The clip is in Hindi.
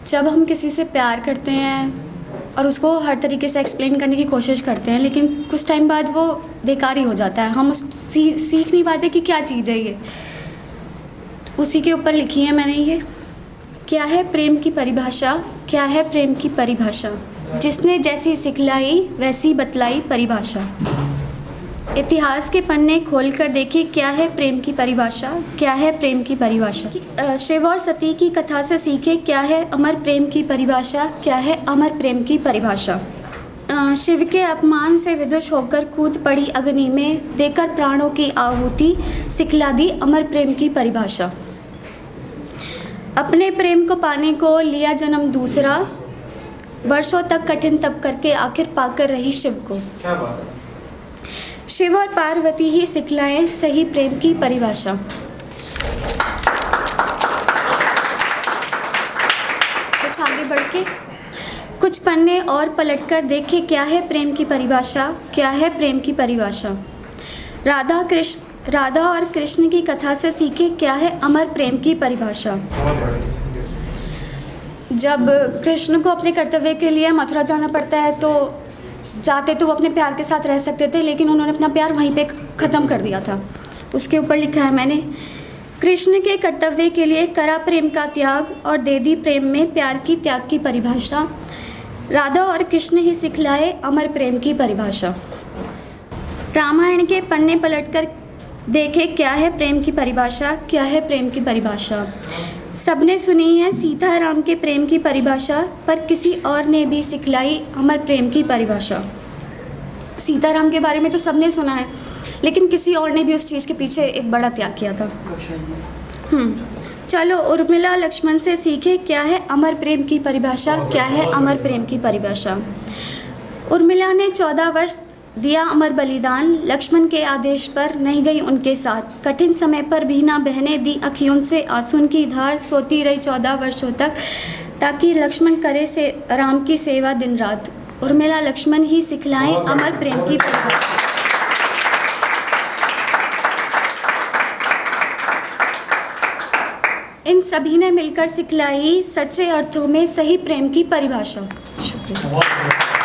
जब हम किसी से प्यार करते हैं और उसको हर तरीके से एक्सप्लेन करने की कोशिश करते हैं, लेकिन कुछ टाइम बाद वो बेकार ही हो जाता है। हम सीख नहीं पाते कि क्या चीज़ है ये। उसी के ऊपर लिखी है मैंने ये। क्या है प्रेम की परिभाषा, क्या है प्रेम की परिभाषा, जिसने जैसी सिखलाई वैसी बतलाई परिभाषा। इतिहास के पन्ने खोल कर देखिए, क्या है प्रेम की परिभाषा, क्या है प्रेम की परिभाषा। शिव और सती की कथा से सीखे, क्या है अमर प्रेम की परिभाषा, क्या है अमर प्रेम की परिभाषा। शिव के अपमान से विदुष होकर कूद पड़ी अग्नि में, देकर प्राणों की आहुति सिखला दी अमर प्रेम की परिभाषा। अपने प्रेम को पाने को लिया जन्म दूसरा, वर्षों तक कठिन तप करके आखिर पाकर रही शिव को। क्या बात है। शिव और पार्वती ही सिखलाएं सही प्रेम की परिभाषा। कुछ आगे बढ़ के कुछ पन्ने और पलटकर देखे, क्या है प्रेम की परिभाषा, क्या है प्रेम की परिभाषा। राधा और कृष्ण की कथा से सीखे, क्या है अमर प्रेम की परिभाषा। जब कृष्ण को अपने कर्तव्य के लिए मथुरा जाना पड़ता है तो जाते तो वो अपने प्यार के साथ रह सकते थे, लेकिन उन्होंने अपना प्यार वहीं पे ख़त्म कर दिया था। उसके ऊपर लिखा है मैंने, कृष्ण के कर्तव्य के लिए करा प्रेम का त्याग और दे दी प्रेम में प्यार की त्याग की परिभाषा। राधा और कृष्ण ही सिखलाए अमर प्रेम की परिभाषा। रामायण के पन्ने पलटकर देखे, क्या है प्रेम की परिभाषा, क्या है प्रेम की परिभाषा। सबने सुनी है सीता राम के प्रेम की परिभाषा, पर किसी और ने भी सिखलाई अमर प्रेम की परिभाषा। सीता राम के बारे में तो सबने सुना है, लेकिन किसी और ने भी उस चीज़ के पीछे एक बड़ा त्याग किया था। चलो उर्मिला लक्ष्मण से सीखे, क्या है अमर प्रेम की परिभाषा, क्या है अमर प्रेम की परिभाषा। उर्मिला ने 14 वर्ष दिया अमर बलिदान, लक्ष्मण के आदेश पर नहीं गई उनके साथ। कठिन समय पर भी ना बहने दी अखियों से आंसू की धार, सोती रही 14 वर्षों तक ताकि लक्ष्मण करे से राम की सेवा दिन रात। उर्मिला लक्ष्मण ही सिखलाएं अमर प्रेम की परिभाषा। इन सभी ने मिलकर सिखलाई सच्चे अर्थों में सही प्रेम की परिभाषा। शुक्रिया।